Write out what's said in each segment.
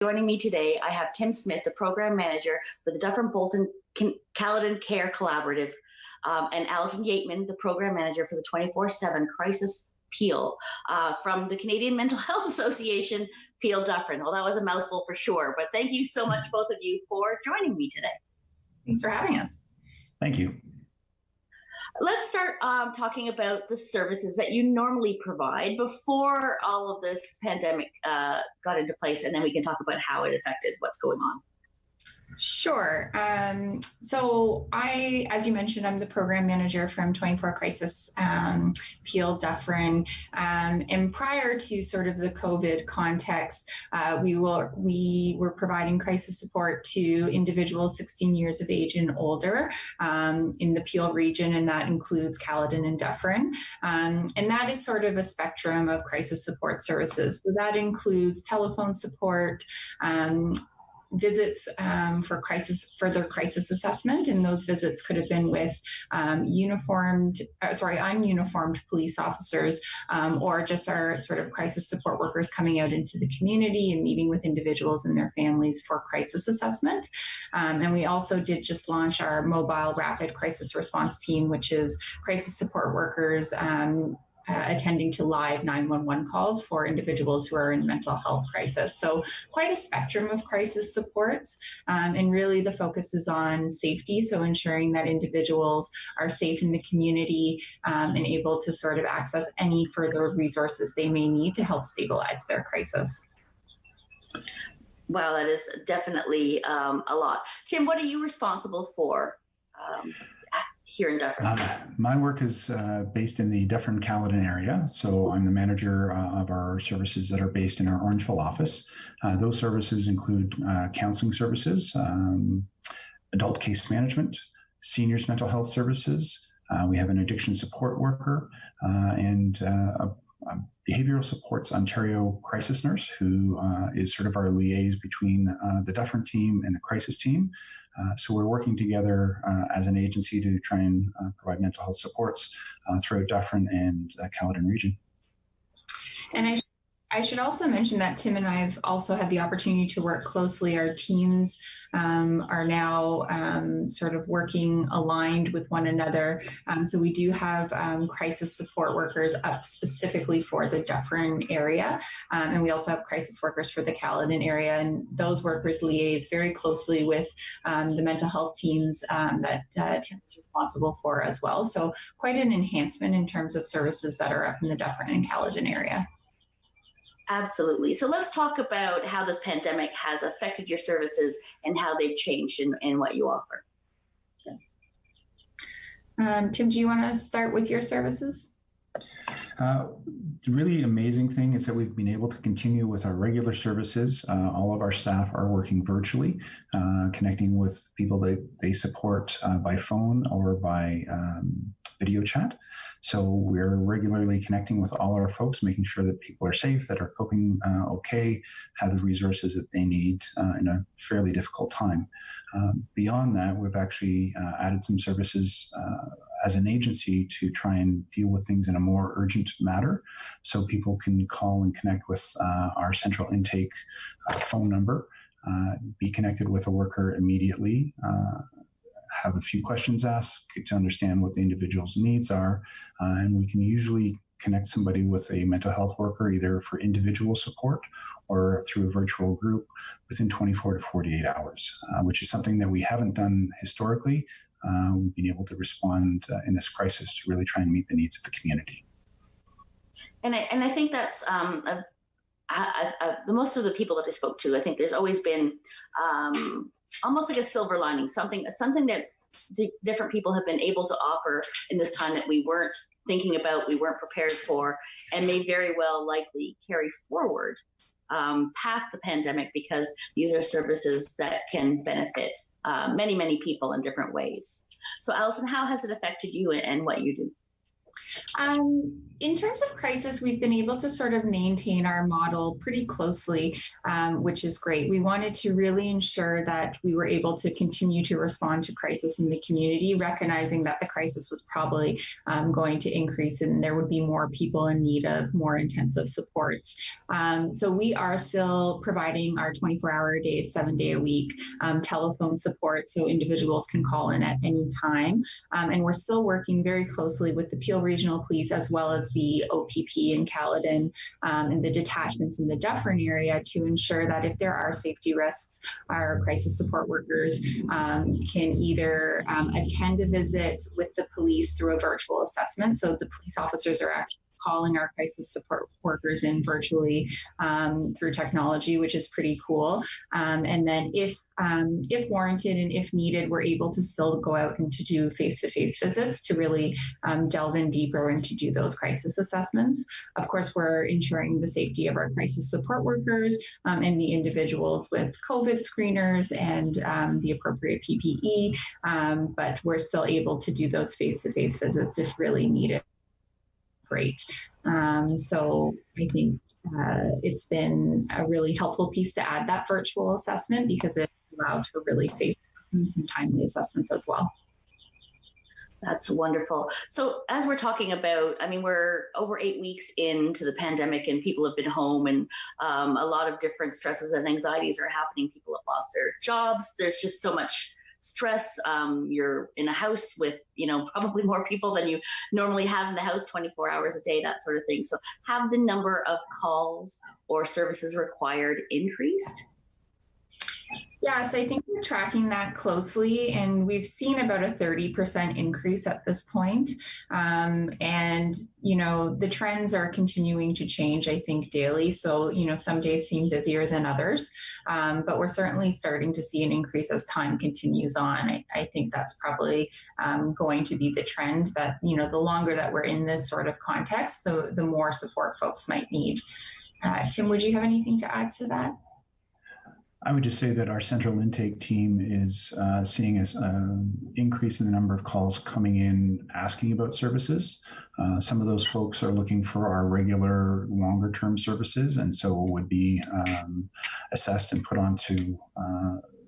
Joining me today, I have Tim Smith, the Program Manager for the Dufferin Caledon Care Collaborative, and Allison Yeatman, the Program Manager for the 24/7 Crisis Peel from the Canadian Mental Health Association, Peel Dufferin. Well, that was a mouthful for sure, but thank you so much, both of you, for joining me today. Thanks for having us. Thank you. Let's start talking about the services that you normally provide before all of this pandemic got into place, and then we can talk about how it affected what's going on. Sure. So as you mentioned, I'm the program manager from 24 Crisis Peel Dufferin. And prior to sort of the COVID context, we were providing crisis support to individuals 16 years of age and older in the Peel region, and that includes Caledon and Dufferin. And that is sort of a spectrum of crisis support services. So that includes telephone support, visits for further crisis assessment, and those visits could have been with ununiformed police officers, or just our sort of crisis support workers coming out into the community and meeting with individuals and their families for crisis assessment. And we also did just launch our mobile rapid crisis response team, which is crisis support workers attending to live 911 calls for individuals who are in mental health crisis. So quite a spectrum of crisis supports. And really the focus is on safety. So ensuring that individuals are safe in the community and able to sort of access any further resources they may need to help stabilize their crisis. Wow, that is definitely a lot. Tim, what are you responsible for here in Dufferin? My work is based in the Dufferin Caledon area. So I'm the manager of our services that are based in our Orangeville office. Those services include counseling services, adult case management, seniors mental health services. We have an addiction support worker and a Behavioral Supports Ontario crisis nurse who is sort of our liaison between the Dufferin team and the crisis team. So we're working together as an agency to try and provide mental health supports throughout Dufferin and Caledon region. And I should also mention that Tim and I have also had the opportunity to work closely. Our teams are now sort of working aligned with one another. So we do have crisis support workers up specifically for the Dufferin area. And we also have crisis workers for the Caledon area. And those workers liaise very closely with the mental health teams that Tim is responsible for as well. So quite an enhancement in terms of services that are up in the Dufferin and Caledon area. Absolutely. So let's talk about how this pandemic has affected your services and how they've changed in what you offer. Okay. Tim, do you want to start with your services? The really amazing thing is that we've been able to continue with our regular services. All of our staff are working virtually, connecting with people that they support by phone or by video chat. So we're regularly connecting with all our folks, making sure that people are safe, that are coping okay, have the resources that they need in a fairly difficult time. Beyond that, we've actually added some services as an agency to try and deal with things in a more urgent manner. So people can call and connect with our central intake phone number, be connected with a worker immediately, have a few questions asked to understand what the individual's needs are, and we can usually connect somebody with a mental health worker either for individual support or through a virtual group within 24 to 48 hours, which is something that we haven't done historically. We've been able to respond in this crisis to really try and meet the needs of the community. And I think that's most of the people that I spoke to, I think there's always been almost like a silver lining, something that different people have been able to offer in this time that we weren't thinking about, we weren't prepared for, and may very well likely carry forward past the pandemic, because these are services that can benefit many, many people in different ways. So Alison, how has it affected you and what you do? In terms of crisis, we've been able to sort of maintain our model pretty closely, which is great. We wanted to really ensure that we were able to continue to respond to crisis in the community, recognizing that the crisis was probably going to increase and there would be more people in need of more intensive supports. So we are still providing our 24-hour-a-day, 7-day-a-week telephone support so individuals can call in at any time. And we're still working very closely with the Peel Regional Police as well as the OPP in Caledon and the detachments in the Dufferin area to ensure that if there are safety risks, our crisis support workers can either attend a visit with the police through a virtual assessment. So the police officers are actually calling our crisis support workers in virtually through technology, which is pretty cool. And then if warranted and if needed, we're able to still go out and to do face-to-face visits to really delve in deeper and to do those crisis assessments. Of course, we're ensuring the safety of our crisis support workers and the individuals with COVID screeners and the appropriate PPE, but we're still able to do those face-to-face visits if really needed. Great. So I think it's been a really helpful piece to add that virtual assessment because it allows for really safe assessments and timely assessments as well. That's wonderful. So as we're talking about, I mean, we're over 8 weeks into the pandemic and people have been home and a lot of different stresses and anxieties are happening. People have lost their jobs. There's just so much stress. You're in a house with, probably more people than you normally have in the house 24 hours a day, that sort of thing. So have the number of calls or services required increased? Yes, I think we're tracking that closely, and we've seen about a 30% increase at this point. And, the trends are continuing to change, I think, daily. So, some days seem busier than others, but we're certainly starting to see an increase as time continues on. I think that's probably going to be the trend that, the longer that we're in this sort of context, the more support folks might need. Tim, would you have anything to add to that? I would just say that our central intake team is seeing an increase in the number of calls coming in asking about services. Some of those folks are looking for our regular longer term services and so would be assessed and put onto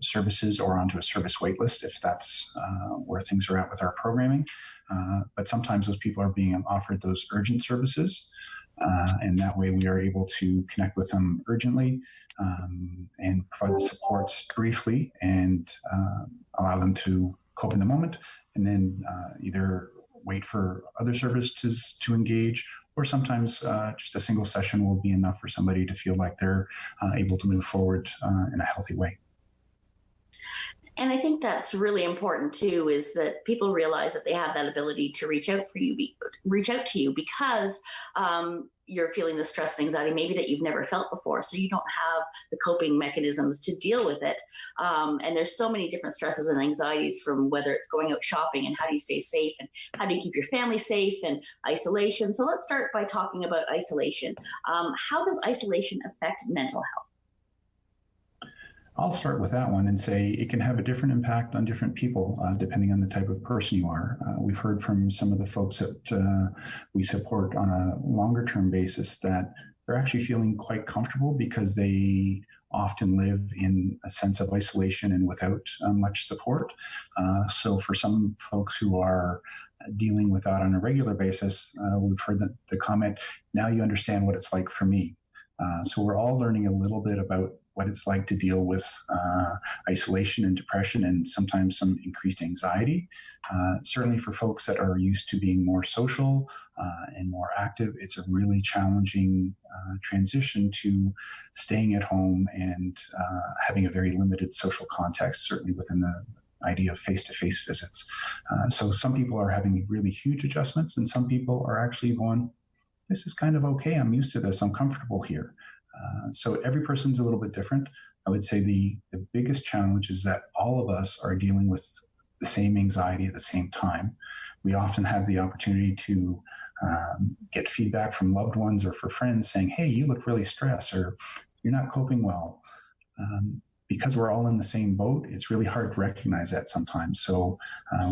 services or onto a service wait list if that's where things are at with our programming. But sometimes those people are being offered those urgent services. And that way we are able to connect with them urgently and provide the supports briefly and allow them to cope in the moment and then either wait for other services to engage, or sometimes just a single session will be enough for somebody to feel like they're able to move forward in a healthy way. And I think that's really important too, is that people realize that they have that ability to reach out to you because you're feeling the stress and anxiety maybe that you've never felt before. So you don't have the coping mechanisms to deal with it. And there's so many different stresses and anxieties, from whether it's going out shopping and how do you stay safe and how do you keep your family safe and isolation. So let's start by talking about isolation. How does isolation affect mental health? I'll start with that one and say it can have a different impact on different people depending on the type of person you are. We've heard from some of the folks that we support on a longer term basis that they're actually feeling quite comfortable because they often live in a sense of isolation and without much support. So for some folks who are dealing with that on a regular basis, we've heard the comment, now you understand what it's like for me. So we're all learning a little bit about what it's like to deal with isolation and depression and sometimes some increased anxiety. Certainly for folks that are used to being more social and more active, it's a really challenging transition to staying at home and having a very limited social context, certainly within the idea of face-to-face visits. So some people are having really huge adjustments and some people are actually going, this is kind of okay, I'm used to this, I'm comfortable here. So every person's a little bit different. I would say the biggest challenge is that all of us are dealing with the same anxiety at the same time. We often have the opportunity to get feedback from loved ones or for friends saying, hey, you look really stressed or you're not coping well. Because we're all in the same boat, it's really hard to recognize that sometimes. So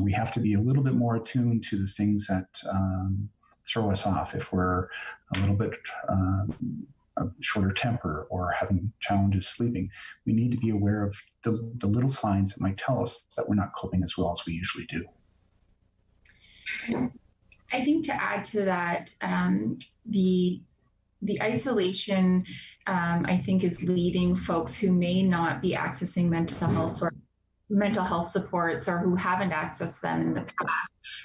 we have to be a little bit more attuned to the things that throw us off if we're a little bit a shorter temper or having challenges sleeping. We need to be aware of the little signs that might tell us that we're not coping as well as we usually do. I think to add to that, the isolation, I think, is leading folks who may not be accessing mental health supports or who haven't accessed them in the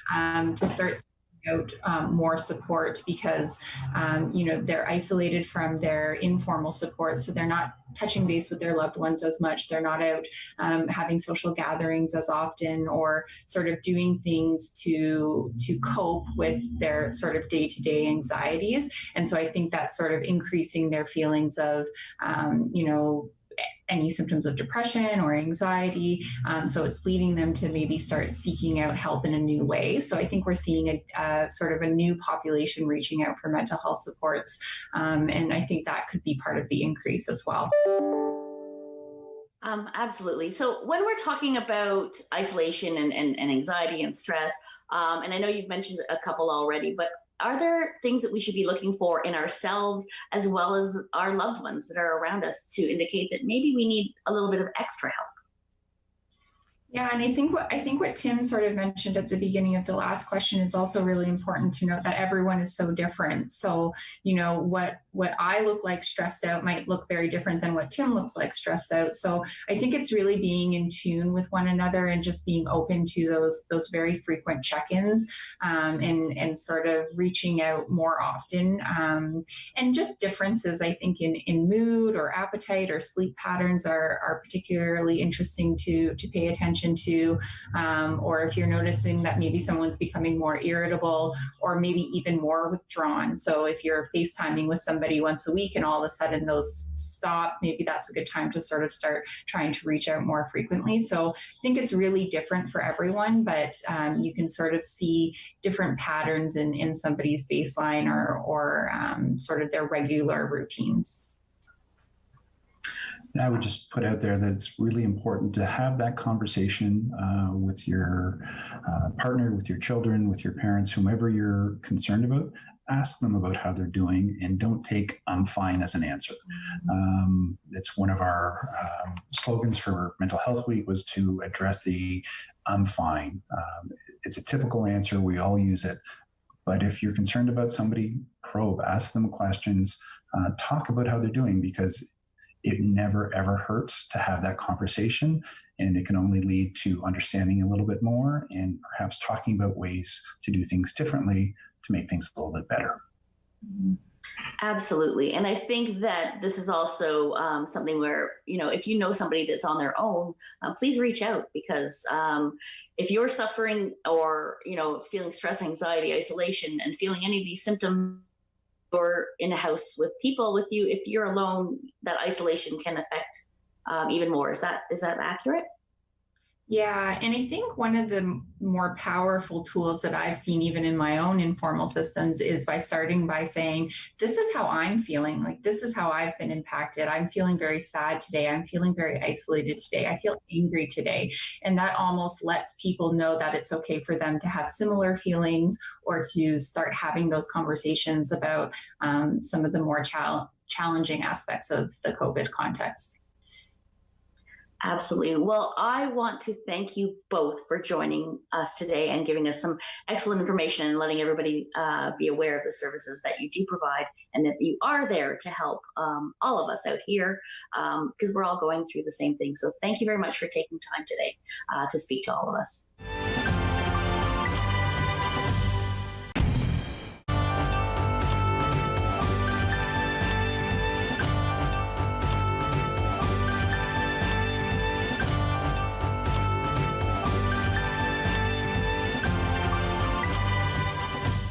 past to start out more support because they're isolated from their informal support, so they're not touching base with their loved ones as much. They're not out having social gatherings as often, or sort of doing things to cope with their sort of day-to-day anxieties. And so I think that's sort of increasing their feelings of any symptoms of depression or anxiety. So it's leading them to maybe start seeking out help in a new way. So I think we're seeing a sort of a new population reaching out for mental health supports. And I think that could be part of the increase as well. Absolutely. So when we're talking about isolation and anxiety and stress, and I know you've mentioned a couple already, but are there things that we should be looking for in ourselves as well as our loved ones that are around us to indicate that maybe we need a little bit of extra help? Yeah, and I think what Tim sort of mentioned at the beginning of the last question is also really important to note, that everyone is so different. So, what I look like stressed out might look very different than what Tim looks like stressed out. So I think it's really being in tune with one another and just being open to those very frequent check-ins, and sort of reaching out more often. And just differences, I think, in mood or appetite or sleep patterns are particularly interesting to pay attention to, or if you're noticing that maybe someone's becoming more irritable or maybe even more withdrawn. So if you're FaceTiming with somebody once a week and all of a sudden those stop, maybe that's a good time to sort of start trying to reach out more frequently. So I think it's really different for everyone, but you can sort of see different patterns in somebody's baseline or sort of their regular routines. I would just put out there that it's really important to have that conversation with your partner, with your children, with your parents, whomever you're concerned about. Ask them about how they're doing and don't take "I'm fine" as an answer. It's one of our slogans for Mental Health Week was to address the "I'm fine." It's a typical answer. We all use it. But if you're concerned about somebody, probe, ask them questions, talk about how they're doing, because it never, ever hurts to have that conversation, and it can only lead to understanding a little bit more and perhaps talking about ways to do things differently to make things a little bit better. Absolutely. And I think that this is also something where, if you know somebody that's on their own, please reach out, because if you're suffering or, feeling stress, anxiety, isolation, and feeling any of these symptoms, or in a house with people with you, if you're alone, that isolation can affect even more. Is that accurate? Yeah, and I think one of the more powerful tools that I've seen even in my own informal systems is by starting by saying, this is how I'm feeling, like this is how I've been impacted. I'm feeling very sad today. I'm feeling very isolated today. I feel angry today. And that almost lets people know that it's okay for them to have similar feelings, or to start having those conversations about some of the more challenging aspects of the COVID context. Absolutely. Well, I want to thank you both for joining us today and giving us some excellent information and letting everybody be aware of the services that you do provide, and that you are there to help all of us out here, because we're all going through the same thing. So thank you very much for taking time today to speak to all of us.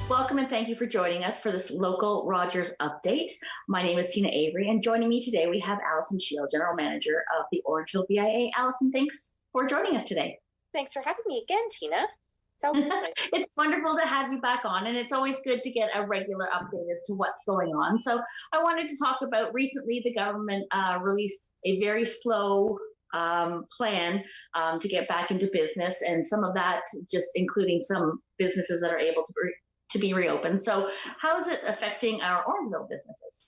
Welcome and thank you for joining us for this local Rogers update. My name is Tina Avery, and joining me today we have Allison Scheel, General Manager of the Orangeville BIA. Allison, thanks for joining us today. Thanks for having me again, Tina. It's always It's wonderful to have you back on, and it's always good to get a regular update as to what's going on. So I wanted to talk about, recently the government released a very slow plan to get back into business, and some of that just including some businesses that are able to to be reopened. So how is it affecting our Orangeville businesses?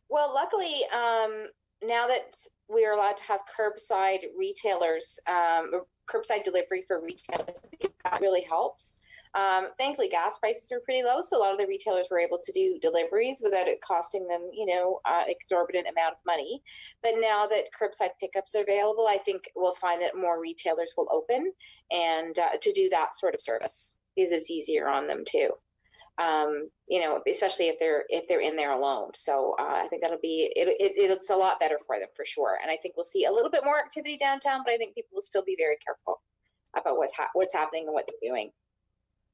Well, luckily, now that we are allowed to have curbside retailers, curbside delivery for retailers, that really helps. Thankfully, gas prices are pretty low, so a lot of the retailers were able to do deliveries without it costing them, exorbitant amount of money. But now that curbside pickups are available, I think we'll find that more retailers will open, and to do that sort of service is easier on them too. Especially if they're in there alone. So I think that'll be it's a lot better for them for sure. And I think we'll see a little bit more activity downtown, but I think people will still be very careful about what's happening and what they're doing.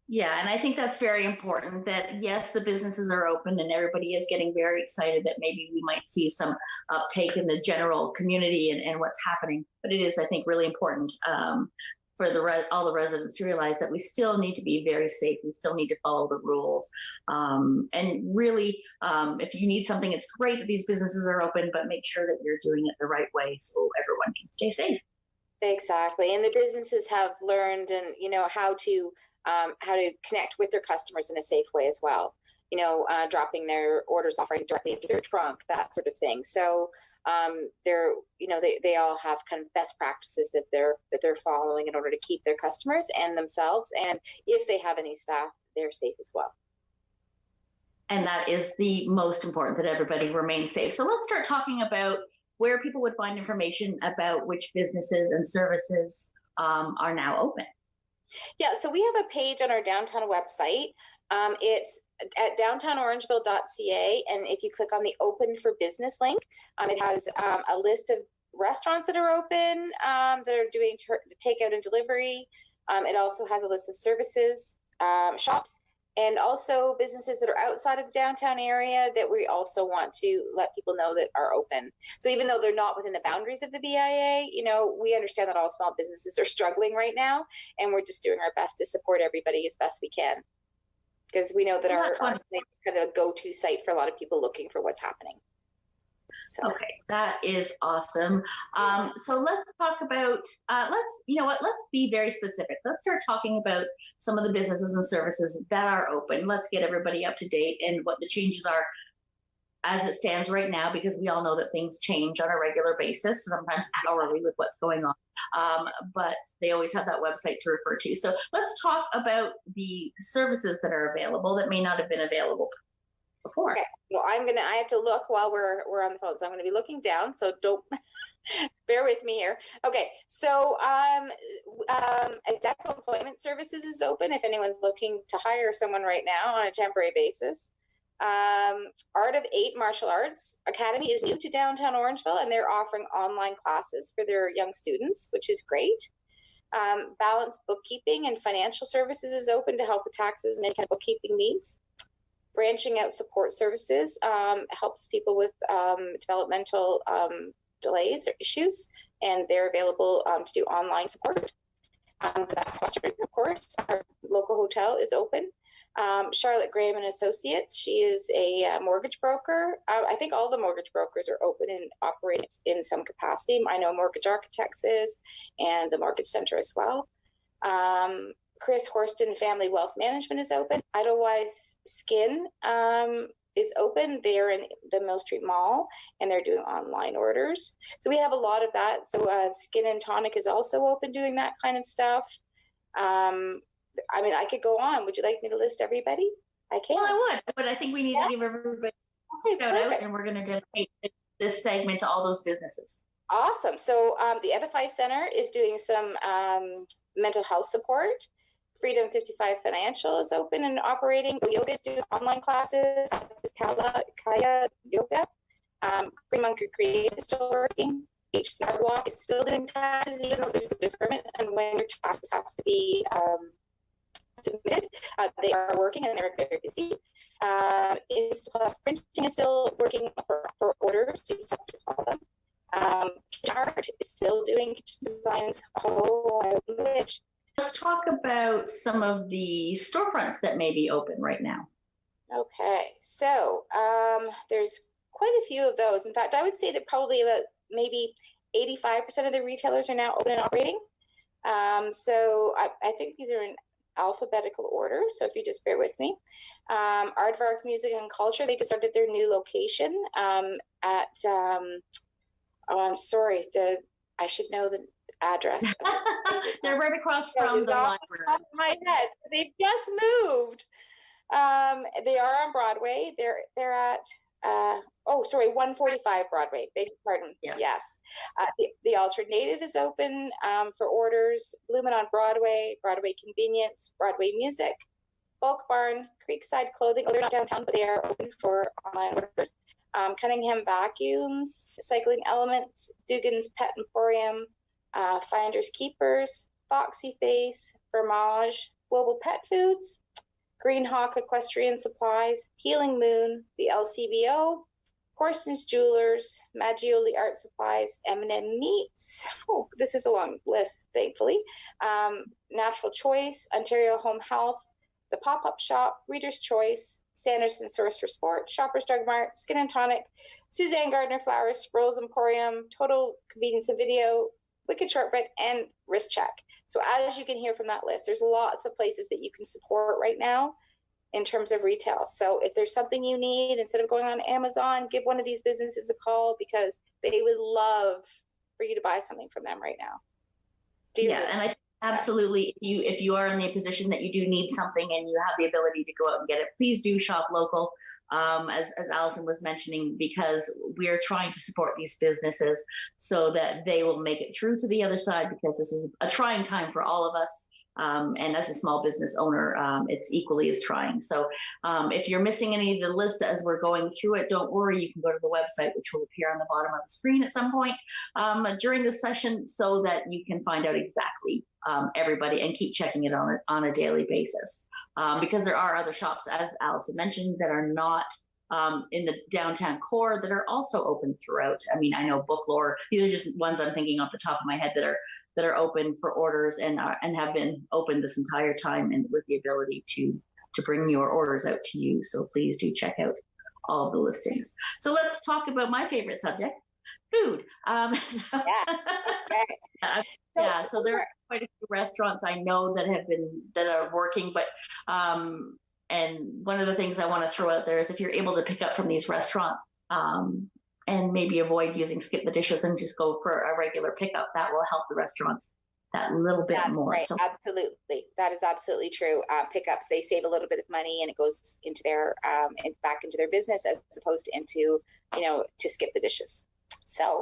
Yeah, and I think that's very important that, yes, the businesses are open and everybody is getting very excited that maybe we might see some uptake in the general community and what's happening. But it is, I think, really important for all the residents to realize that we still need to be very safe. We still need to follow the rules. And really, if you need something, it's great that these businesses are open, but make sure that you're doing it the right way so everyone can stay safe. Exactly. And the businesses have learned and, how to connect with their customers in a safe way as well. Dropping their orders off right directly into their trunk, that sort of thing. So they all have kind of best practices that they're following in order to keep their customers and themselves, and if they have any staff, they're safe as well. And that is the most important, that everybody remain safe. So let's start talking about where people would find information about which businesses and services are now open. Yeah, so we have a page on our downtown website. It's at downtownorangeville.ca, and if you click on the Open for Business link, it has a list of restaurants that are open, that are doing takeout and delivery. It also has a list of services, shops, and also businesses that are outside of the downtown area that we also want to let people know that are open. So even though they're not within the boundaries of the BIA, we understand that all small businesses are struggling right now, and we're just doing our best to support everybody as best we can. Because we know that our site is kind of a go-to site for a lot of people looking for what's happening. So. Okay, that is awesome. So let's talk about, let's be very specific. Let's start talking about some of the businesses and services that are open. Let's get everybody up to date and what the changes are as it stands right now, because we all know that things change on a regular basis, sometimes hourly with what's going on. But they always have that website to refer to. So let's talk about the services that are available that may not have been available before. Okay. Well, I have to look while we're on the phone. So I'm going to be looking down. So don't bear with me here. Okay. So Deco Employment Services is open if anyone's looking to hire someone right now on a temporary basis. Art of 8 Martial Arts Academy is new to downtown Orangeville, and they're offering online classes for their young students, which is great. Balanced Bookkeeping and Financial Services is open to help with taxes and any kind of bookkeeping needs. Branching Out Support Services helps people with developmental delays or issues, and they're available to do online support. The Best Western, of course, our local hotel is open. Charlotte Graham and Associates, she is a mortgage broker. I think all the mortgage brokers are open and operate in some capacity. I know Mortgage Architects is, and the Mortgage Center as well. Chris Horston Family Wealth Management is open. Idlewise Skin is open. They're in the Mill Street Mall, and they're doing online orders. So we have a lot of that. So Skin and Tonic is also open, doing that kind of stuff. I could go on. Would you like me to list everybody? I can. Well, I would, but I think we need to give everybody a shout out, and we're going to dedicate this segment to all those businesses. Awesome. So the Edify Center is doing some mental health support. Freedom 55 Financial is open and operating. Yoga is doing online classes. Kaya Yoga. Green Monkey Creative is still working. H&R Block is still doing taxes, even though there's a deferment, and when your taxes have to be submitted, they are working and they're very busy. Instaplast Printing is still working for orders, so you just have to call them. Kitchen Art is still doing kitchen designs. Oh, I wish. Let's talk about some of the storefronts that may be open right now. Okay, so there's quite a few of those. In fact, I would say that probably about maybe 85% of the retailers are now open and operating. So I think these are in alphabetical order. So if you just bear with me. Aardvark Music and Culture, they just started their new location at, I'm sorry, I should know the address. They're right across from the library. Off my head. They've just moved. They are on Broadway. They're at 145 Broadway. Beg your pardon. Yeah. Yes. The Alternative is open for orders. Bloomin' on Broadway, Broadway Convenience, Broadway Music, Bulk Barn, Creekside Clothing. Oh, they're not downtown, but they are open for online orders. Cunningham Vacuums, Cycling Elements, Dugan's Pet Emporium, Finders Keepers, Foxy Face, Fromage, Global Pet Foods, Green Hawk Equestrian Supplies, Healing Moon, the LCBO, Horston's Jewelers, Maggioli Art Supplies, M&M Meats. Oh, this is a long list, thankfully. Natural Choice, Ontario Home Health, The Pop-Up Shop, Reader's Choice, Sanderson Source for Sport, Shoppers Drug Mart, Skin and Tonic, Suzanne Gardner Flowers, Sproul's Emporium, Total Convenience and Video, Wicked Shortbread, and Wrist Check. So as you can hear from that list, there's lots of places that you can support right now in terms of retail. So if there's something you need, instead of going on Amazon, give one of these businesses a call, because they would love for you to buy something from them right now. And I absolutely, if you are in the position that you do need something and you have the ability to go out and get it, please do shop local. As Allison was mentioning, because we're trying to support these businesses so that they will make it through to the other side, because this is a trying time for all of us. And as a small business owner, it's equally as trying. So if you're missing any of the list as we're going through it, don't worry. You can go to the website, which will appear on the bottom of the screen at some point during the session, so that you can find out exactly everybody, and keep checking it on a daily basis. Because there are other shops, as Allison mentioned, that are not in the downtown core that are also open throughout. I mean, I know Booklore, these are just ones I'm thinking off the top of my head that are open for orders and have been open this entire time, and with the ability to bring your orders out to you. So please do check out all of the listings. So let's talk about my favorite subject, food. So there are quite a few restaurants I know that are working, but and one of the things I want to throw out there is, if you're able to pick up from these restaurants and maybe avoid using skip the dishes and just go for a regular pickup, that will help the restaurants that little bit more. Right. So absolutely, that is absolutely true. Pickups, they save a little bit of money, and it goes into their and back into their business, as opposed to into to skip the dishes. So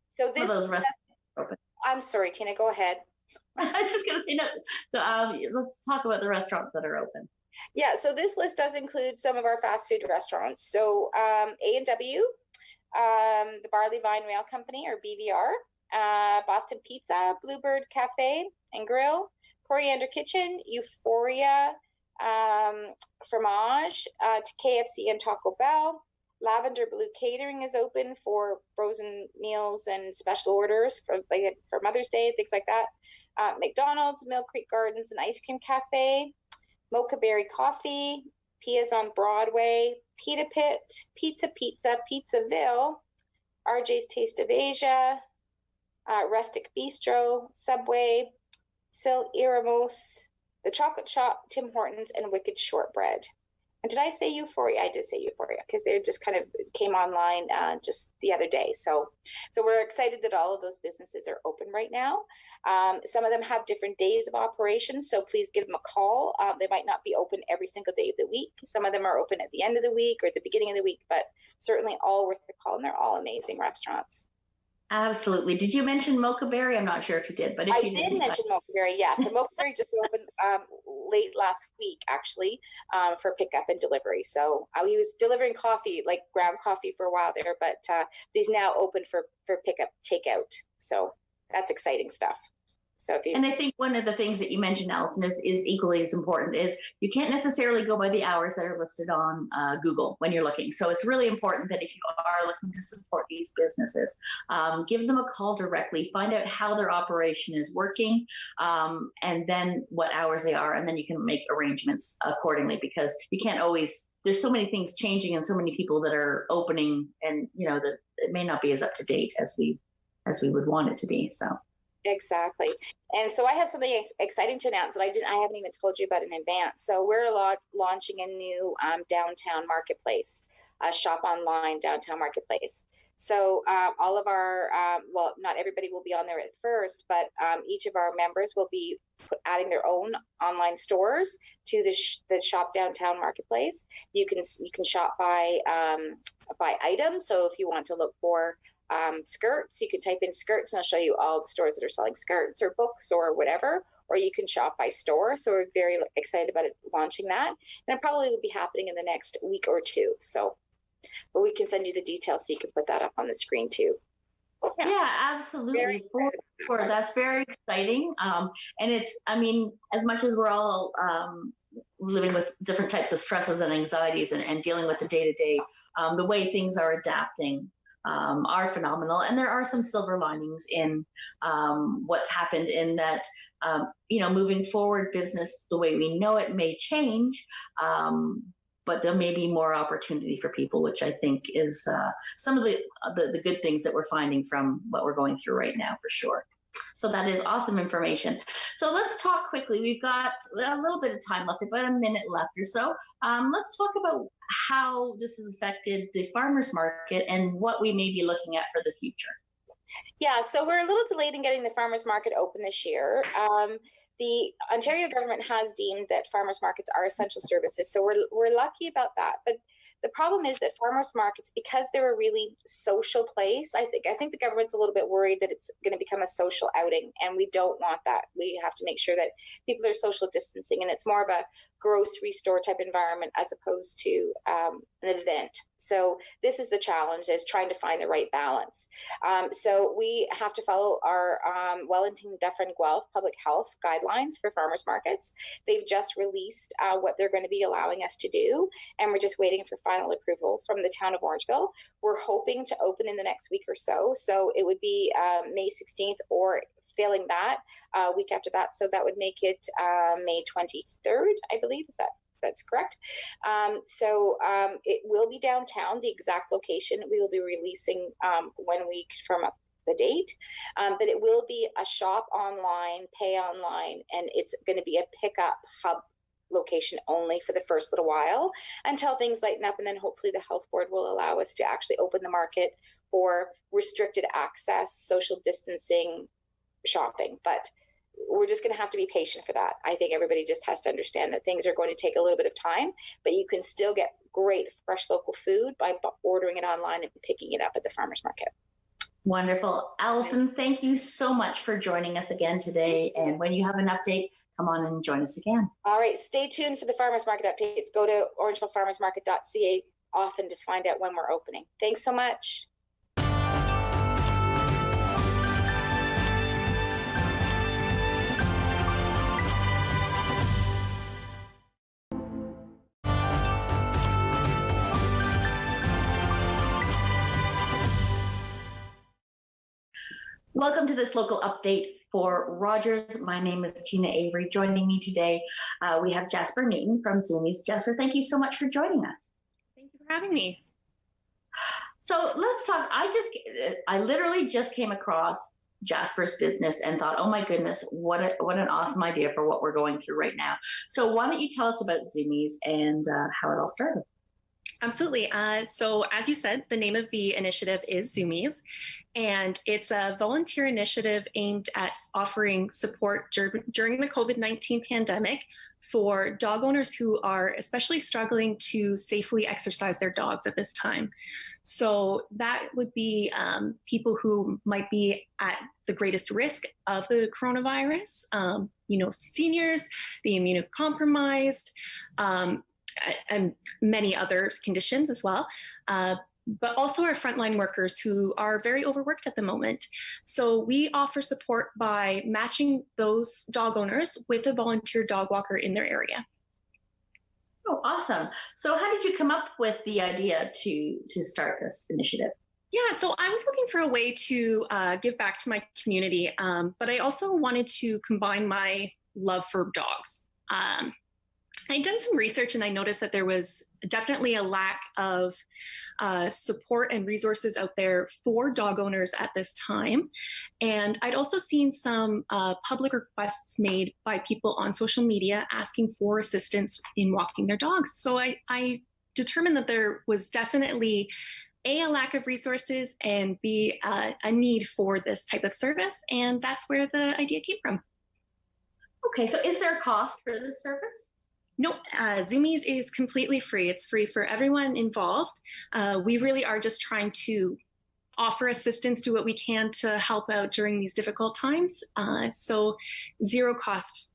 so this. I'm sorry, Tina, go ahead. I was just going to say, let's talk about the restaurants that are open. Yeah, so this list does include some of our fast food restaurants. So A&W, the Barley Vine Rail Company, or BVR, Boston Pizza, Bluebird Cafe and Grill, Coriander Kitchen, Euphoria, Fromage, to KFC and Taco Bell. Lavender Blue Catering is open for frozen meals and special orders for Mother's Day, things like that. McDonald's, Mill Creek Gardens and Ice Cream Cafe, Mocha Berry Coffee, Pia's on Broadway, Pita Pit, Pizzaville, RJ's Taste of Asia, Rustic Bistro, Subway, Sil Iramos, The Chocolate Shop, Tim Hortons, and Wicked Shortbread. And did I say Euphoria? I did say Euphoria, because they just kind of came online just the other day. So we're excited that all of those businesses are open right now. Some of them have different days of operation, so please give them a call. They might not be open every single day of the week. Some of them are open at the end of the week or at the beginning of the week, but certainly all worth the call, and they're all amazing restaurants. Absolutely. Did you mention Mocha Berry? I'm not sure if you did, but if you did mention Mocha Berry, yes. So Mocha Berry just opened late last week, actually, for pickup and delivery. So he was delivering coffee, like ground coffee, for a while there, but he's now open for pickup, takeout. So that's exciting stuff. So and I think one of the things that you mentioned, Alison, is equally as important, is you can't necessarily go by the hours that are listed on Google when you're looking. So it's really important that if you are looking to support these businesses, give them a call directly, find out how their operation is working, and then what hours they are, and then you can make arrangements accordingly, because you can't always, there's so many things changing and so many people that are opening, and that it may not be as up to date as we would want it to be. So. Exactly. And so I have something exciting to announce that I haven't even told you about in advance. So we're launching a new downtown marketplace, a shop online downtown marketplace. So all of our, well, not everybody will be on there at first, but each of our members will be adding their own online stores to the shop downtown marketplace. You can shop by item. So if you want to look for skirts, you can type in skirts and I'll show you all the stores that are selling skirts or books or whatever, or you can shop by store. So we're very excited about launching that, and it probably will be happening in the next week or two. So, but we can send you the details so you can put that up on the screen too. Yeah, absolutely. For that's very exciting. And it's, I mean, as much as we're all living with different types of stresses and anxieties and dealing with the day-to-day, the way things are adapting are phenomenal. And there are some silver linings in what's happened in that, moving forward, business the way we know it may change, but there may be more opportunity for people, which I think is some of the good things that we're finding from what we're going through right now, for sure. So that is awesome information. So let's talk quickly. We've got a little bit of time left, about a minute left or so. Let's talk about how this has affected the farmers market and what we may be looking at for the future. Yeah, so we're a little delayed in getting the farmers market open this year. The Ontario government has deemed that farmers markets are essential services, so we're lucky about that. But the problem is that farmers markets, because they're a really social place, I think the government's a little bit worried that it's going to become a social outing, and we don't want that. We have to make sure that people are social distancing, and it's more of a grocery store type environment as opposed to an event. So this is the challenge, is trying to find the right balance. So we have to follow our Wellington, Dufferin, Guelph public health guidelines for farmers markets. They've just released what they're going to be allowing us to do, and we're just waiting for final approval from the town of Orangeville. We're hoping to open in the next week or so. So it would be May 16th, or failing that, week after that. So that would make it May 23rd, I believe. That's correct. So it will be downtown. The exact location we will be releasing when we confirm up the date. But it will be a shop online, pay online, and it's going to be a pickup hub location only for the first little while until things lighten up, and then hopefully the health board will allow us to actually open the market for restricted access, social distancing shopping. But we're just going to have to be patient for that. I think everybody just has to understand that things are going to take a little bit of time, but you can still get great fresh local food by ordering it online and picking it up at the farmers market. Wonderful. Allison, thank you so much for joining us again today. And when you have an update, come on and join us again. All right. Stay tuned for the farmers market updates. Go to orangevillefarmersmarket.ca often to find out when we're opening. Thanks so much. Welcome to this local update for Rogers. My name is Tina Avery. Joining me today, we have Jasper Newton from Zoomies. Jasper, thank you so much for joining us. Thank you for having me. So let's talk. I literally just came across Jasper's business and thought, oh my goodness, what an awesome idea for what we're going through right now. So why don't you tell us about Zoomies and how it all started? Absolutely. So as you said, the name of the initiative is Zoomies, and it's a volunteer initiative aimed at offering support during the COVID-19 pandemic for dog owners who are especially struggling to safely exercise their dogs at this time. So that would be people who might be at the greatest risk of the coronavirus, seniors, the immunocompromised, and many other conditions as well, but also our frontline workers who are very overworked at the moment. So we offer support by matching those dog owners with a volunteer dog walker in their area. Oh, awesome. So how did you come up with the idea to start this initiative? Yeah, so I was looking for a way to give back to my community, but I also wanted to combine my love for dogs. I'd done some research and I noticed that there was definitely a lack of support and resources out there for dog owners at this time. And I'd also seen some public requests made by people on social media asking for assistance in walking their dogs. So I determined that there was definitely a lack of resources and B, a need for this type of service. And that's where the idea came from. Okay, so is there a cost for this service? No, Zoomies is completely free. It's free for everyone involved. We really are just trying to offer assistance, do what we can to help out during these difficult times. So zero cost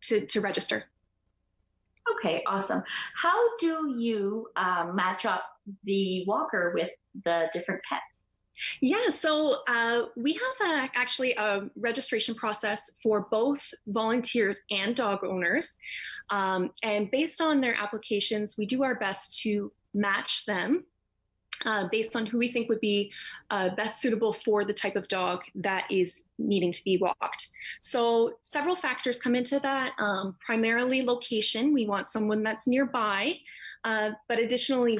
to register. Okay, awesome. How do you match up the walker with the different pets? Yeah, so we have actually a registration process for both volunteers and dog owners. And based on their applications, we do our best to match them based on who we think would be best suitable for the type of dog that is needing to be walked. So several factors come into that, primarily location. We want someone that's nearby, but additionally,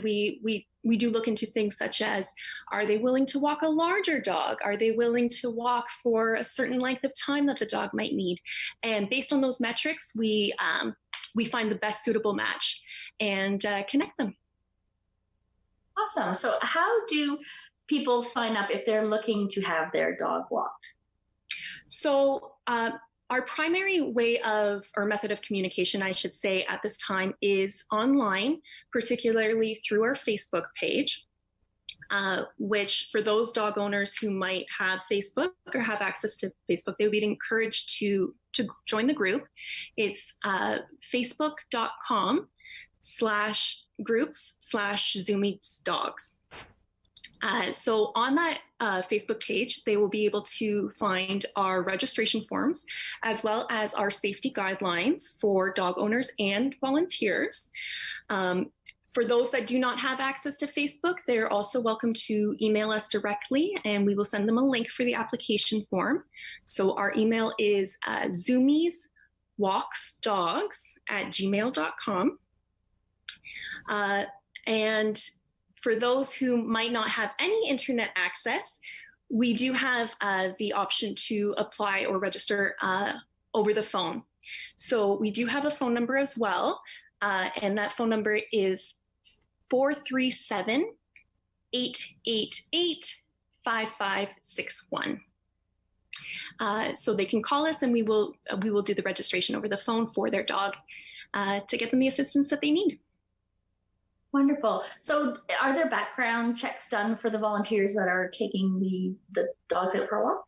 we do look into things such as, are they willing to walk a larger dog? Are they willing to walk for a certain length of time that the dog might need? And based on those metrics, we find the best suitable match and connect them. Awesome. So how do people sign up if they're looking to have their dog walked? So our primary way of, or method of communication, I should say, at this time is online, particularly through our Facebook page, which for those dog owners who might have Facebook or have access to Facebook, they would be encouraged to join the group. It's facebook.com/groups/Zoomies dogs. So on that Facebook page, they will be able to find our registration forms, as well as our safety guidelines for dog owners and volunteers. For those that do not have access to Facebook, they're also welcome to email us directly, and we will send them a link for the application form. So our email is zoomieswalksdogs@gmail.com. And for those who might not have any internet access, we do have the option to apply or register over the phone. So we do have a phone number as well, and that phone number is 437-888-5561. So they can call us and we will do the registration over the phone for their dog to get them the assistance that they need. Wonderful. So are there background checks done for the volunteers that are taking the dogs out for a walk?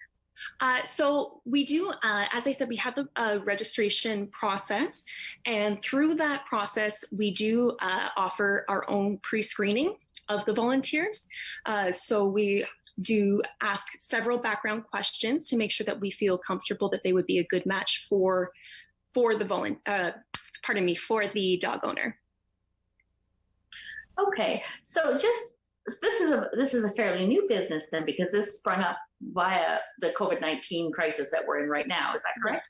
So we do, as I said, we have the registration process, and through that process, we do offer our own pre-screening of the volunteers. So we do ask several background questions to make sure that we feel comfortable that they would be a good match for the dog owner. Okay, so this is a fairly new business then, because this sprung up via the COVID-19 crisis that we're in right now. Is that correct?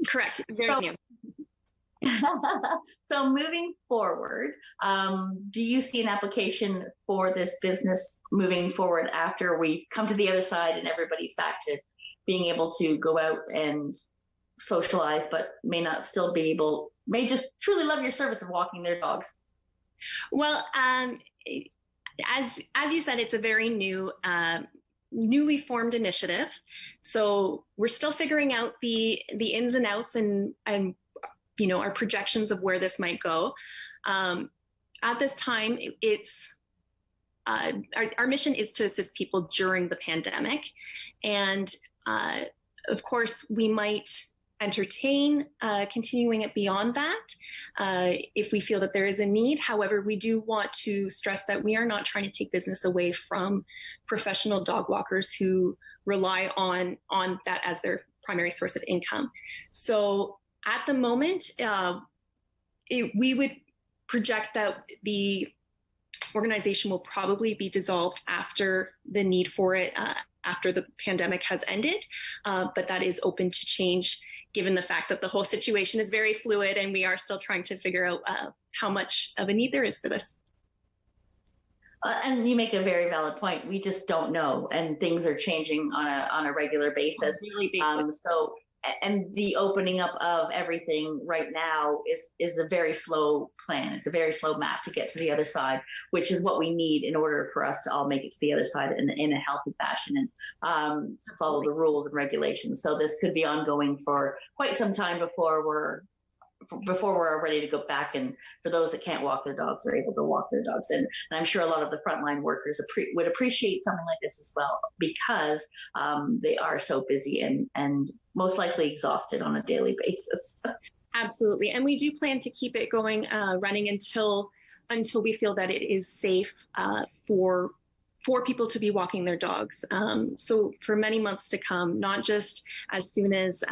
Correct. Very new. So moving forward, do you see an application for this business moving forward after we come to the other side and everybody's back to being able to go out and socialize, but may just truly love your service of walking their dogs? Well, as you said, it's a very newly formed initiative. So we're still figuring out the ins and outs and our projections of where this might go. At this time, it's our mission is to assist people during the pandemic, and of course, we might entertain continuing it beyond that if we feel that there is a need. However, we do want to stress that we are not trying to take business away from professional dog walkers who rely on that as their primary source of income. So at the moment, we would project that the organization will probably be dissolved after the need for it, after the pandemic has ended, but that is open to change given the fact that the whole situation is very fluid and we are still trying to figure out how much of a need there is for this. And you make a very valid point. We just don't know, and things are changing on a regular basis. And the opening up of everything right now is a very slow plan. It's a very slow map to get to the other side, which is what we need in order for us to all make it to the other side in a healthy fashion and to follow the rules and regulations. So this could be ongoing for quite some time before we're ready to go back, and for those that can't walk their dogs are able to walk their dogs. And I'm sure a lot of the frontline workers would appreciate something like this as well, because they are so busy and most likely exhausted on a daily basis. Absolutely. And we do plan to keep it going, running until we feel that it is safe for people to be walking their dogs. So for many months to come, not just as soon as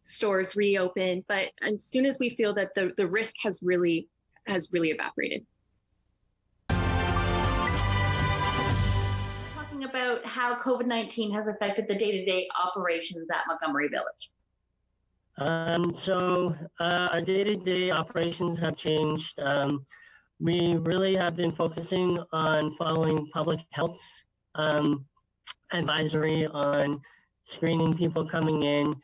stores reopen, but as soon as we feel that the risk has really evaporated. Talking about how COVID-19 has affected the day-to-day operations at Montgomery Village. So our day-to-day operations have changed. We really have been focusing on following public health's advisory on screening people coming in,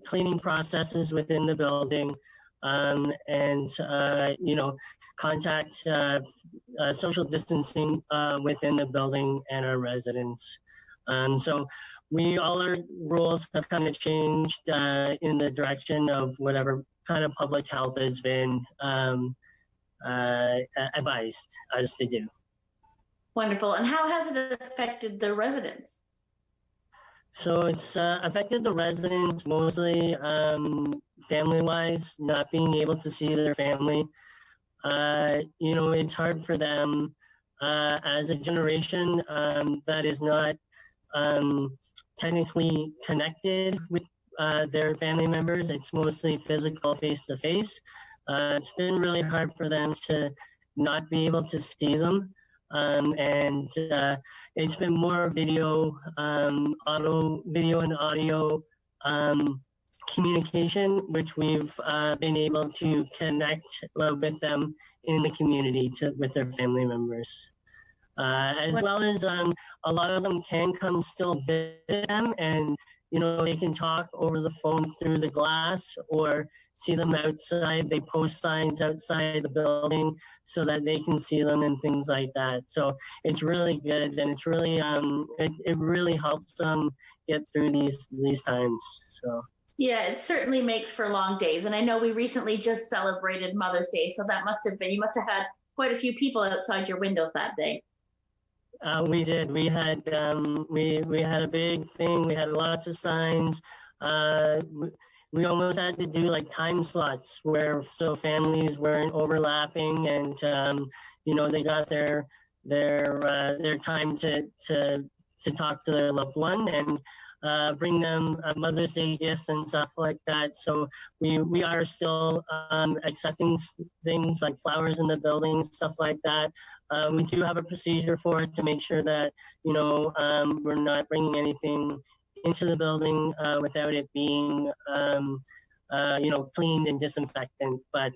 cleaning processes within the building, and contact social distancing within the building and our residents. So all our rules have kind of changed in the direction of whatever kind of public health has been advised us to do. Wonderful. And how has it affected the residents? So it's affected the residents mostly family-wise, not being able to see their family. It's hard for them as a generation that is not technically connected with their family members. It's mostly physical, face-to-face. It's been really hard for them to not be able to see them. And it's been more video and audio communication, which we've been able to connect with them in the community with their family members. As well as a lot of them can come still visit them, and they can talk over the phone through the glass or see them outside. They post signs outside the building so that they can see them and things like that. So it's really good, and it's really it really helps them get through these times. So yeah, it certainly makes for long days. And I know we recently just celebrated Mother's Day, so that you must have had quite a few people outside your windows that day. We did. We had a big thing. We had lots of signs. We almost had to do like time slots so families weren't overlapping, and they got their time to talk to their loved one and bring them Mother's Day gifts and stuff like that. So we are still accepting things like flowers in the building, stuff like that. We do have a procedure for it to make sure that we're not bringing anything into the building without it being cleaned and disinfectant. But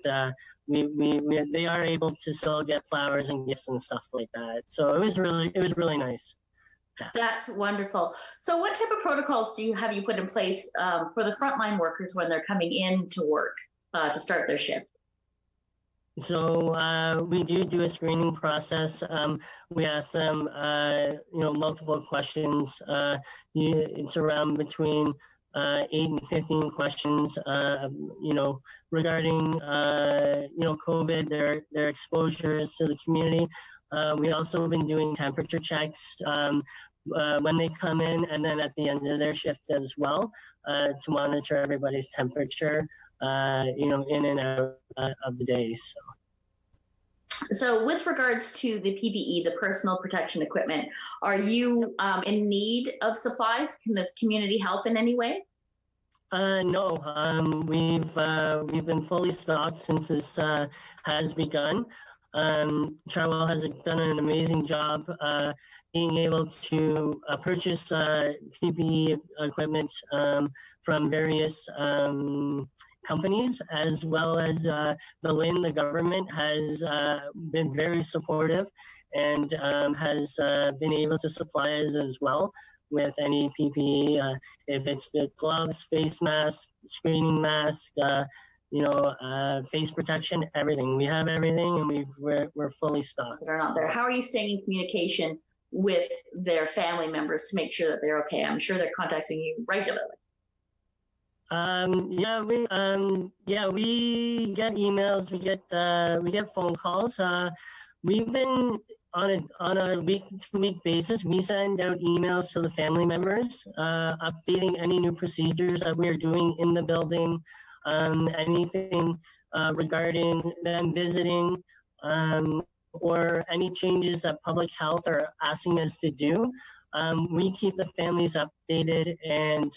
they are able to still get flowers and gifts and stuff like that. So it was really nice. That's wonderful. So what type of protocols have you put in place for the frontline workers when they're coming in to work to start their shift? So we do a screening process. We ask them, multiple questions. It's around between 8 and 15 questions, regarding, COVID, their exposures to the community. We also have been doing temperature checks when they come in, and then at the end of their shift as well, to monitor everybody's temperature, in and out of the day. So with regards to the PPE, the personal protection equipment, are you in need of supplies? Can the community help in any way? No, we've been fully stocked since this has begun. Chartwell has done an amazing job being able to purchase PPE equipment from various companies, as well as the government has been very supportive and has been able to supply us as well with any PPE, if it's the gloves, face mask, screening mask, face protection, everything. We have everything, and we're fully stocked. That are not there. How are you staying in communication with their family members to make sure that they're okay? I'm sure they're contacting you regularly. We get emails, we get phone calls. We've been on a week-to-week basis. We send out emails to the family members, updating any new procedures that we are doing in the building, anything regarding them visiting, or any changes that public health are asking us to do. We keep the families updated and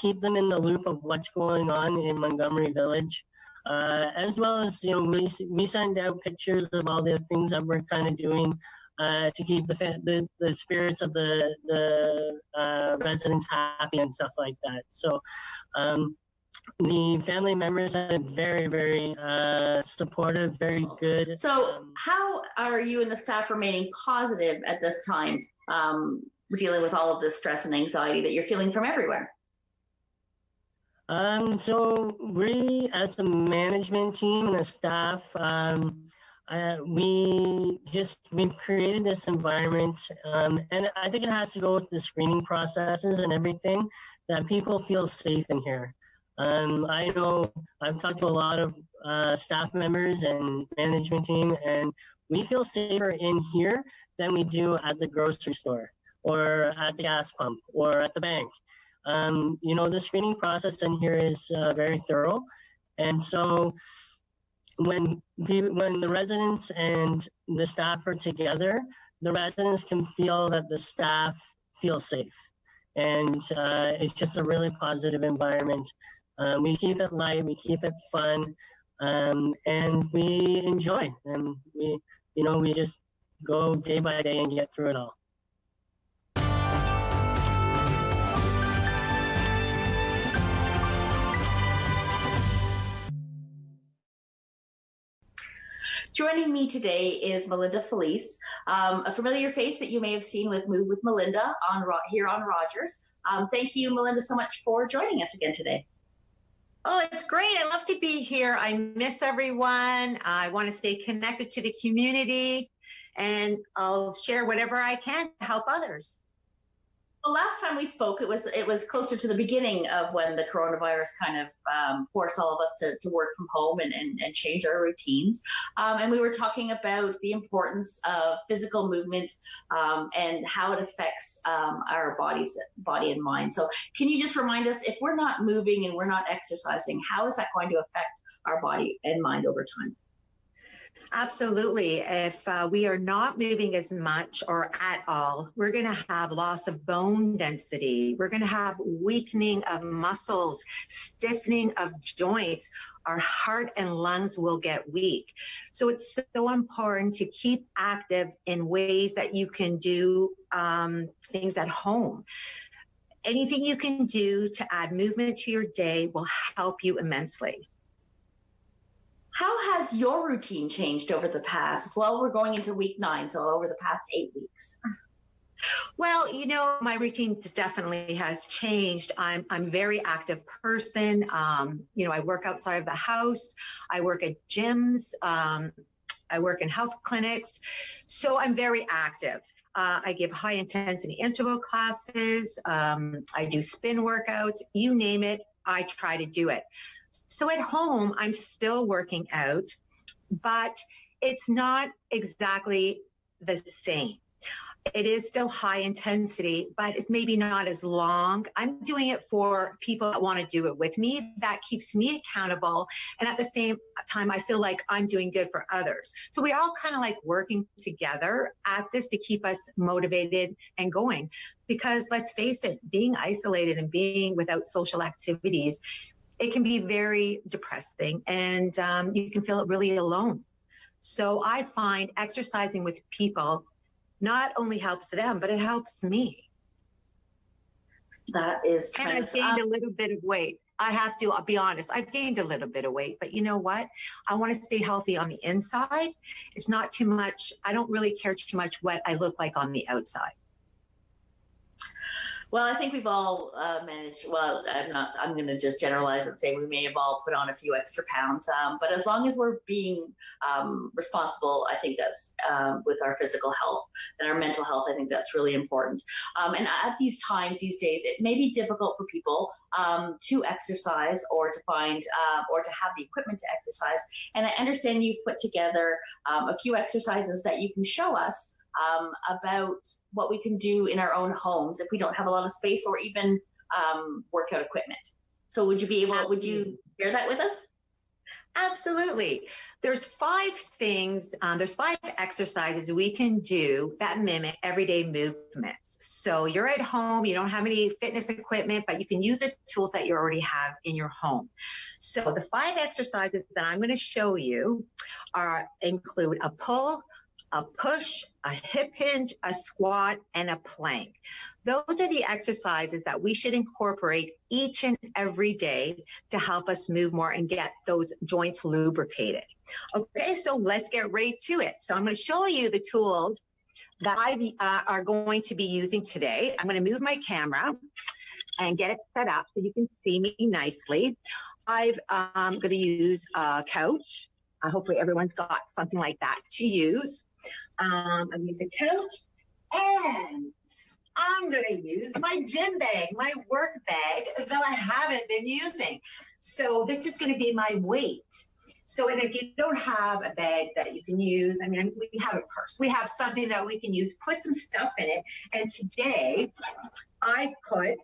keep them in the loop of what's going on in Montgomery Village, as well as we send out pictures of all the things that we're kind of doing to keep the spirits of the residents happy and stuff like that. So the family members have been very, very supportive, very good. So how are you and the staff remaining positive at this time, dealing with all of this stress and anxiety that you're feeling from everywhere? So we, as the management team and the staff, we've created this environment, and I think it has to go with the screening processes and everything, that people feel safe in here. I know I've talked to a lot of staff members and management team, and we feel safer in here than we do at the grocery store or at the gas pump or at the bank. The screening process in here is very thorough. And so when the residents and the staff are together, the residents can feel that the staff feel safe. And it's just a really positive environment. We keep it light, we keep it fun, and we enjoy. And we just go day by day and get through it all. Joining me today is Melinda Filice, a familiar face that you may have seen with Move with Melinda here on Rogers. Thank you, Melinda, so much for joining us again today. Oh, it's great. I love to be here. I miss everyone. I want to stay connected to the community, and I'll share whatever I can to help others. Well, last time we spoke, it was closer to the beginning of when the coronavirus kind of forced all of us to work from home and change our routines. And we were talking about the importance of physical movement and how it affects our body and mind. So can you just remind us, if we're not moving and we're not exercising, how is that going to affect our body and mind over time? Absolutely. If we are not moving as much or at all, we're going to have loss of bone density. We're going to have weakening of muscles, stiffening of joints. Our heart and lungs will get weak. So it's so important to keep active in ways that you can do things at home. Anything you can do to add movement to your day will help you immensely. How has your routine changed over the past, we're going into week 9, so over the past 8 weeks? Well, my routine definitely has changed. I'm a very active person. I work outside of the house. I work at gyms. I work in health clinics. So I'm very active. I give high intensity interval classes. I do spin workouts, you name it, I try to do it. So at home, I'm still working out, but it's not exactly the same. It is still high intensity, but it's maybe not as long. I'm doing it for people that want to do it with me. That keeps me accountable. And at the same time, I feel like I'm doing good for others. So we all kind of like working together at this to keep us motivated and going. Because let's face it, being isolated and being without social activities, it can be very depressing, and you can feel really alone. So I find exercising with people not only helps them, but it helps me. That is And I've tremendous. gained a little bit of weight. I have to, I'll be honest, I've gained a little bit of weight, but you know what? I want to stay healthy on the inside. It's not too much. I don't really care too much what I look like on the outside. Well, I think we've all managed. Well, I'm going to just generalize and say we may have all put on a few extra pounds. But as long as we're being responsible, I think that's with our physical health and our mental health. I think that's really important. And at these times, these days, it may be difficult for people to exercise or to find or to have the equipment to exercise. And I understand you've put together a few exercises that you can show us about what we can do in our own homes if we don't have a lot of space or even workout equipment. So would you share that with us? Absolutely. There's 5 things, there's 5 exercises we can do that mimic everyday movements. So you're at home, you don't have any fitness equipment, but you can use the tools that you already have in your home. So the 5 exercises that I'm going to show you include a pull, a push, a hip hinge, a squat, and a plank. Those are the exercises that we should incorporate each and every day to help us move more and get those joints lubricated. Okay, so let's get right to it. So I'm going to show you the tools that I are going to be using today. I'm going to move my camera and get it set up so you can see me nicely. I'm going to use a couch. Hopefully everyone's got something like that to use. I'm using a couch, and I'm going to use my gym bag, my work bag that I haven't been using. So this is going to be my weight. So, and if you don't have a bag that you can use, I mean, we have a purse. We have something that we can use, put some stuff in it. And today I put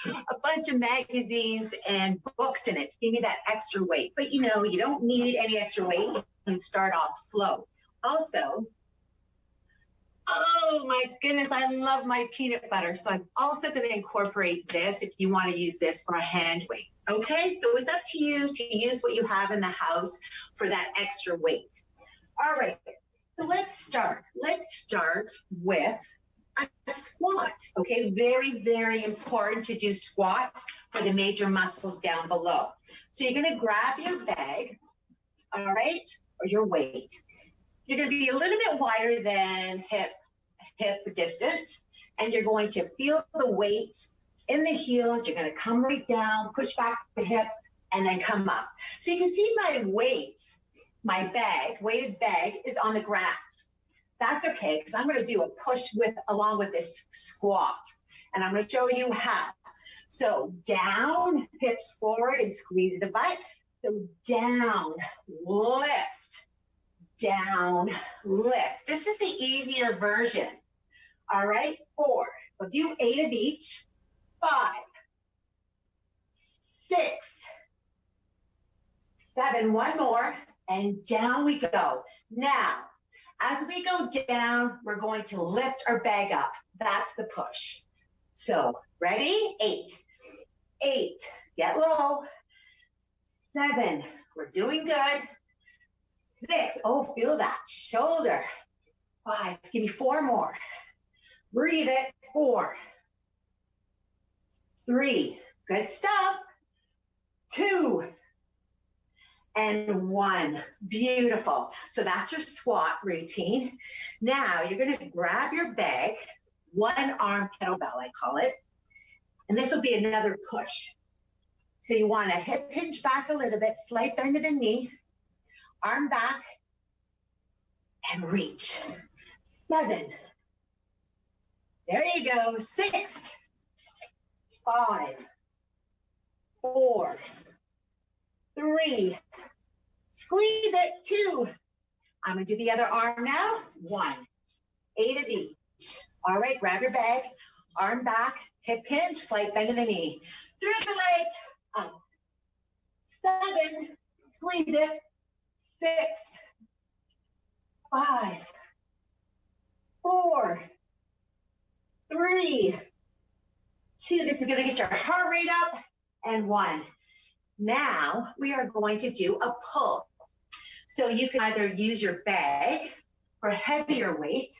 a bunch of magazines and books in it to give me that extra weight. But you know, you don't need any extra weight. You can start off slow. Also, oh my goodness, I love my peanut butter. So I'm also going to incorporate this if you want to use this for a hand weight. Okay, so it's up to you to use what you have in the house for that extra weight. All right, so let's start. Let's start with a squat. Okay, very, very important to do squats for the major muscles down below. So you're going to grab your bag, all right, or your weight. You're going to be a little bit wider than hip distance, and you're going to feel the weight in the heels. You're going to come right down, push back the hips, and then come up. So you can see my weight, my bag, weighted bag is on the ground. That's okay, because I'm going to do a push along with this squat, and I'm going to show you how. So down, hips forward, and squeeze the butt. So down, lift. Down, lift. This is the easier version. All right, 4. We'll do 8 of each. 5, 6, 7, one more, and down we go. Now, as we go down, we're going to lift our bag up. That's the push. So, ready? 8, get low. 7, we're doing good. 6, oh, feel that shoulder. 5, give me 4 more. Breathe it. 4, 3, good stuff. 2, and 1, beautiful. So that's your squat routine. Now you're going to grab your bag, one arm kettlebell, I call it, and this will be another push. So you want to hip hinge back a little bit, slight bend of the knee, arm back, and reach. 7, there you go. 6, 5, 4, 3, squeeze it. 2, I'm going to do the other arm now. 1, 8 of each. All right, grab your bag, arm back, hip hinge, slight bend of the knee. Through the legs, up. 7, squeeze it. 6, 5, 4, 3, 2. This is going to get your heart rate up. And 1. Now we are going to do a pull. So you can either use your bag for heavier weight,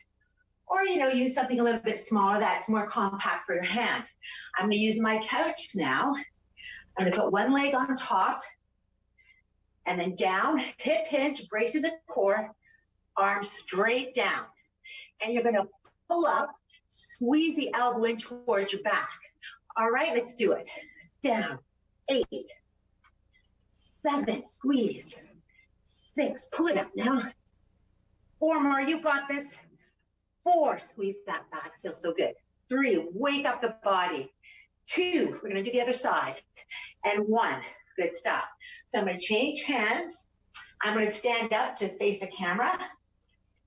or, use something a little bit smaller that's more compact for your hand. I'm gonna use my couch now. I'm gonna put one leg on top and then down, hip hinge, bracing the core, arms straight down. And you're gonna pull up, squeeze the elbow in towards your back. All right, let's do it. Down, 8, 7, squeeze, 6, pull it up now. 4 more, you got this. 4, squeeze that back, feels so good. 3, wake up the body. 2, we're gonna do the other side. And 1, good stuff. So I'm gonna change hands. I'm gonna stand up to face the camera.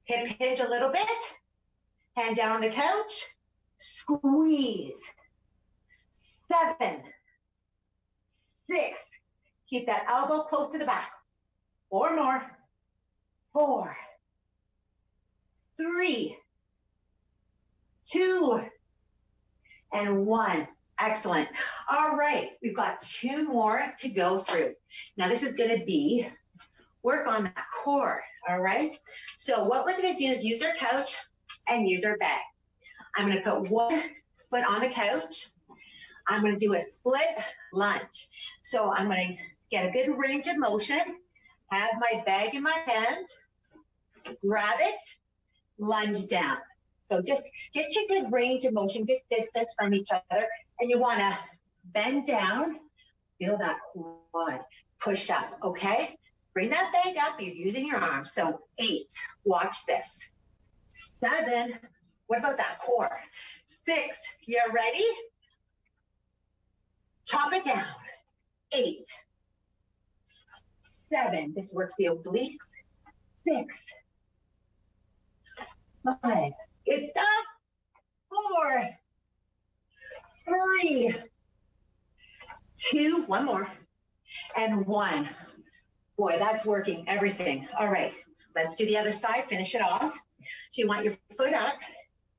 Hip hinge a little bit. Hand down on the couch. Squeeze. 7, 6. Keep that elbow close to the back. 4 more. 4, 3, 2, and 1. Excellent. All right, we've got 2 more to go through. Now this is going to be work on that core. All right. So what we're going to do is use our couch and use our bag. I'm going to put one foot on the couch. I'm going to do a split lunge. So I'm going to get a good range of motion, have my bag in my hand, grab it, lunge down. So just get your good range of motion, good distance from each other. And you want to bend down, feel that quad, push up, okay? Bring that bag up, you're using your arms. So 8, watch this. 7, what about that core? 6, you ready? Chop it down. 8, 7, this works the obliques. 6, 5, good stuff. 4, 3, 2, one more, and 1. Boy, that's working everything. All right, let's do the other side, finish it off. So you want your foot up,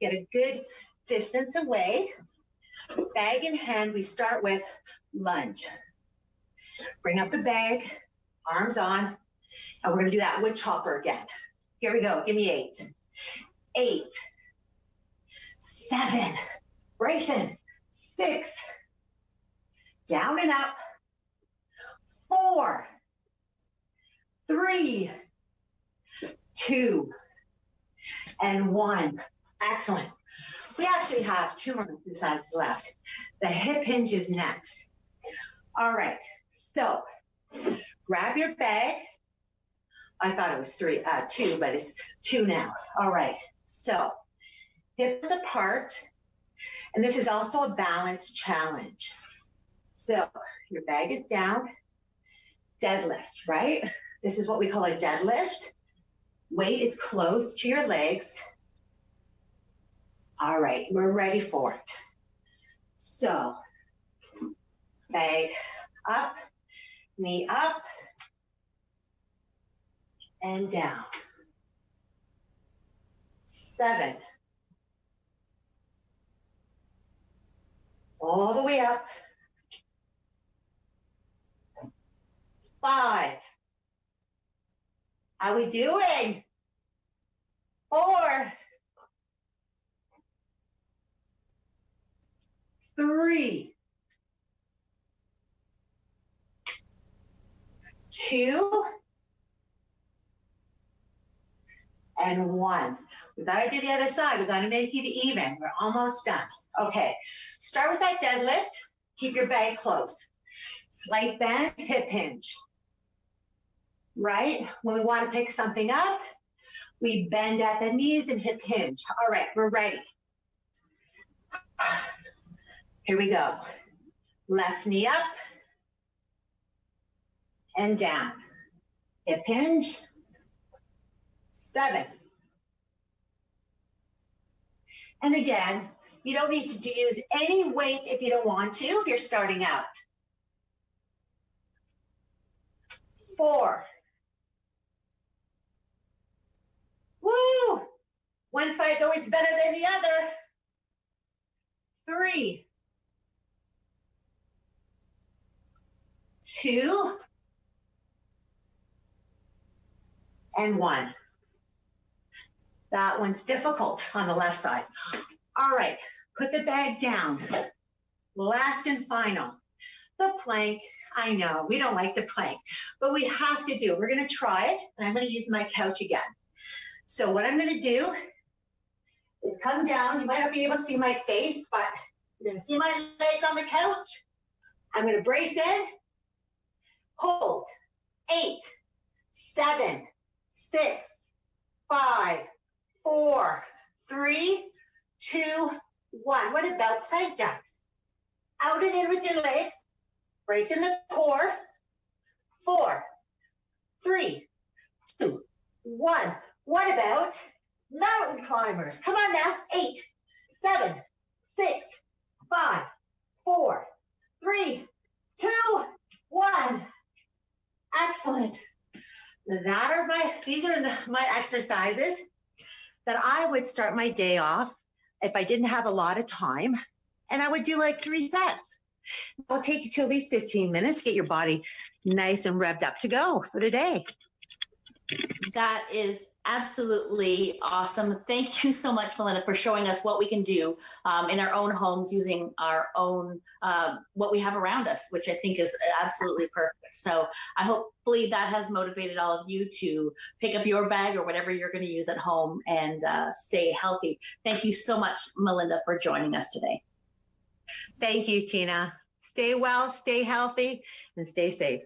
get a good distance away. Bag in hand, we start with lunge. Bring up the bag, arms on, and we're gonna do that wood chopper again. Here we go, give me 8. 8, 7, bracing, 6, down and up, 4, 3, 2, and 1. Excellent. We actually have 2 more exercises left. The hip hinge is next. All right, so grab your bag. I thought it was 2, but it's 2 now. All right, so hips apart, and this is also a balance challenge. So your bag is down, deadlift, right? This is what we call a deadlift. Weight is close to your legs. All right, we're ready for it. So bag up, knee up, and down. 7. All the way up. 5. How we doing? 4. 3. 2. And 1. We gotta do the other side. We gotta make it even. We're almost done. Okay, start with that deadlift. Keep your bag close. Slight bend, hip hinge. Right? When we want to pick something up, we bend at the knees and hip hinge. All right, we're ready. Here we go. Left knee up and down. Hip hinge. 7. And again, you don't need to use any weight if you don't want to, if you're starting out. 4. Woo! One side's always better than the other. 3. 2. And 1. That one's difficult on the left side. All right, put the bag down. Last and final, the plank. I know we don't like the plank, but we have to do it. We're going to try it, and I'm going to use my couch again. So what I'm going to do is come down. You might not be able to see my face, but you're going to see my legs on the couch. I'm going to brace in, hold, 8, 7, 6, 5, 4, 3, 2, 1. What about plank jacks? Out and in with your legs, brace in the core. 4, 3, 2, 1. What about mountain climbers? Come on now. 8, 7, 6, 5, 4, 3, 2, 1. Excellent. These are my exercises that I would start my day off if I didn't have a lot of time, and I would do like 3 sets. It'll take you to at least 15 minutes to get your body nice and revved up to go for the day. That is absolutely awesome. Thank you so much, Melinda, for showing us what we can do in our own homes using our own, what we have around us, which I think is absolutely perfect. So I hopefully that has motivated all of you to pick up your bag or whatever you're going to use at home and stay healthy. Thank you so much, Melinda, for joining us today. Thank you, Tina. Stay well, stay healthy, and stay safe.